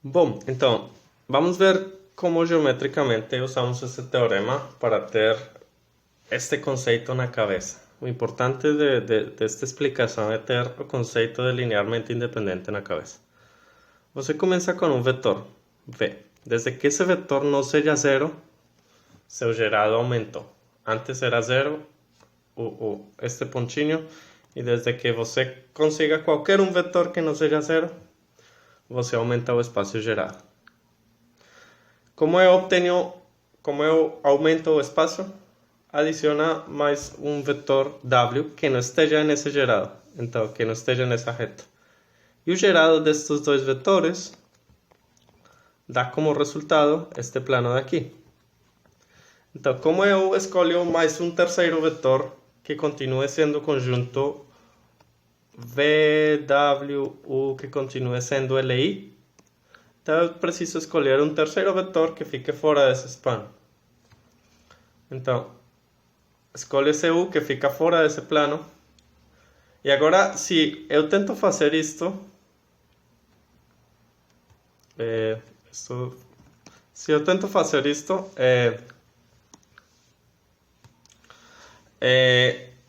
Bom, então, vamos ver como geometricamente usamos esse teorema para ter este conceito na cabeça. O importante desta explicação é ter o conceito de linearmente independente na cabeça. Você começa com um vetor, V. Desde que esse vetor não seja zero, seu gerado aumentou. Antes era zero, este pontinho, e desde que você consiga qualquer um vetor que não seja zero, você aumenta o espaço gerado. Como eu aumento o espaço, adiciona mais um vetor W que não esteja nesse gerado, então que não esteja nessa reta. E o gerado destes dois vetores dá como resultado este plano daqui. Então, como eu escolho mais um terceiro vetor que continue sendo o conjunto VWU que continue sendo LI, então eu preciso escolher um terceiro vetor que fique fora desse span. Então, escolho esse U que fica fora desse plano. E agora, se eu tento fazer isto, se eu tento fazer isto,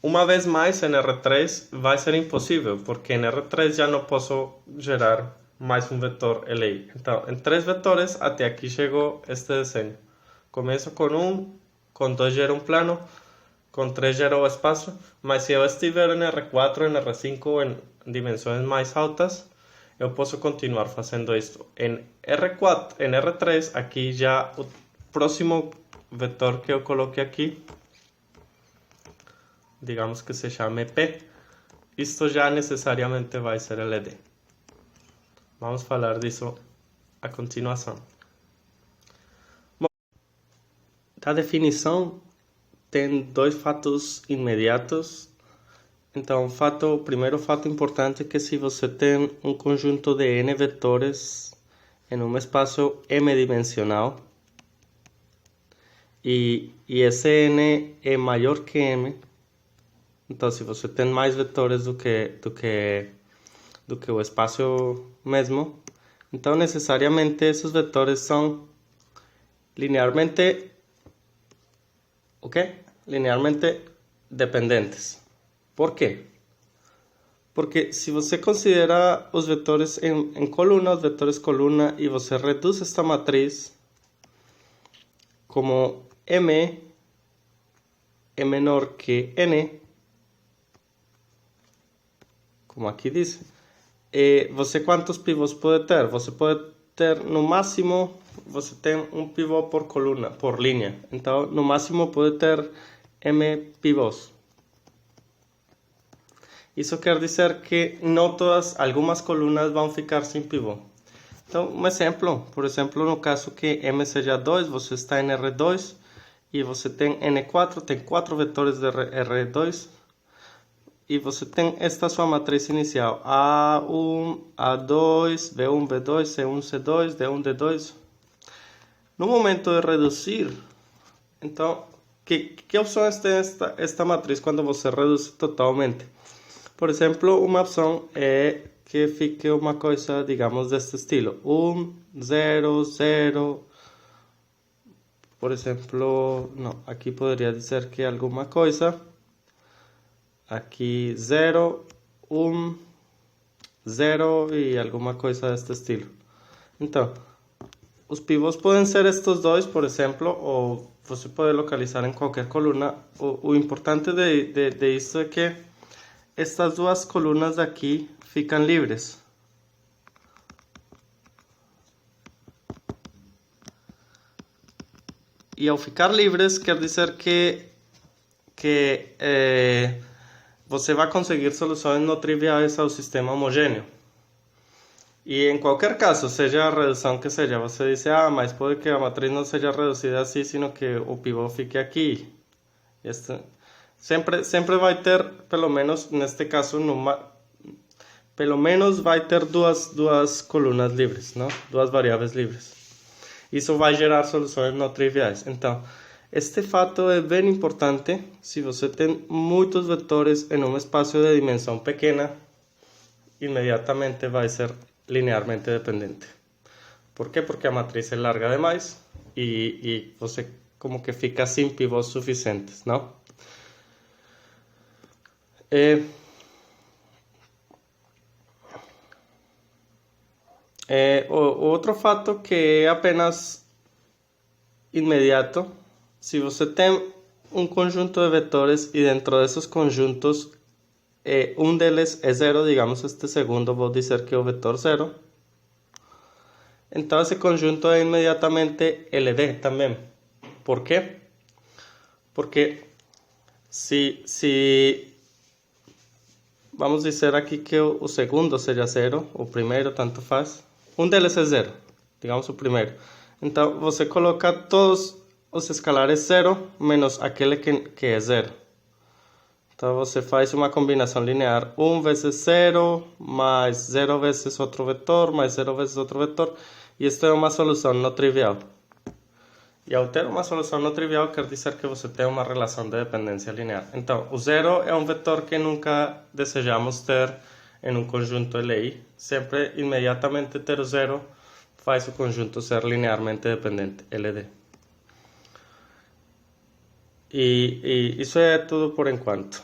uma vez mais em R3 vai ser impossível, porque em R3 já não posso gerar mais um vetor LI. Então, em 3 vetores, até aqui chegou este desenho. Começo com 1, com 2 gera um plano, com 3 gera o espaço, mas se eu estiver em R4, em R5, em dimensões mais altas, eu posso continuar fazendo isto. Em R4, em R3, aqui já o próximo vetor que eu coloquei aqui, digamos que se chame P, isto já necessariamente vai ser LD. Vamos falar disso a continuação. Bom, a definição tem dois fatos imediatos. Então, o primeiro fato importante é que se você tem um conjunto de n vetores em um espaço m-dimensional e esse n é maior que m, então se você tem mais vetores do que o espaço mesmo, então necessariamente esses vetores são linearmente dependentes. Por quê? Porque se você considera os vetores em coluna, os vetores coluna, e você reduz esta matriz como M é menor que N, como aqui diz, você quantos pivôs pode ter? Você pode ter, no máximo, você tem um pivô por coluna, por linha. Então, no máximo pode ter M pivôs. Isso quer dizer que não todas, algumas colunas vão ficar sem pivô. Então, um exemplo, por exemplo, no caso que M seja 2, você está em R2 e você tem N4, tem 4 vetores de R2 e você tem esta sua matriz inicial, A1, A2, B1, B2, C1, C2, D1, D2. No momento de reduzir, então, que opções tem esta matriz quando você reduz totalmente? Por exemplo, uma opção é que fique uma coisa, digamos, deste estilo. 1, 0, 0. Por exemplo, não, aqui poderia dizer que alguma coisa. Aqui 0, 1, 0 e alguma coisa deste estilo. Então, os pivôs podem ser estes dois, por exemplo, ou você pode localizar em qualquer coluna. O importante de isso é que estas duas colunas aqui ficam livres. E ao ficar livres, quer dizer que você vai conseguir soluções não triviais ao sistema homogêneo. E em qualquer caso, seja a redução que seja, você diz, mas pode que a matriz não seja reduzida assim, sino que o pivô fique aqui. Sempre vai ter, pelo menos neste caso, pelo menos vai ter duas colunas livres, não? Duas variáveis livres. Isso vai gerar soluções não triviais. Então, este fato é bem importante se você tem muitos vetores em um espaço de dimensão pequena, imediatamente vai ser linearmente dependente. Por quê? Porque a matriz é larga demais e você como que fica sem pivôs suficientes, não? Outro fato que é apenas imediato, se você tem um conjunto de vetores e dentro desses conjuntos um deles é zero, digamos este segundo, vou dizer que é o vetor zero, então esse conjunto é imediatamente LD também. Por quê? Porque se vamos dizer aqui que o segundo seja zero, o primeiro tanto faz, um deles é zero, digamos o primeiro. Então você coloca todos os escalares zero menos aquele que é zero. Então você faz uma combinação linear 1 vezes 0, mais 0 vezes outro vetor, mais 0 vezes outro vetor, e isto é uma solução não trivial. E ao ter uma solução não trivial, quer dizer que você tem uma relação de dependência linear. Então, o zero é um vetor que nunca desejamos ter em um conjunto LI. Sempre, imediatamente, ter o zero faz o conjunto ser linearmente dependente, LD. E isso é tudo por enquanto.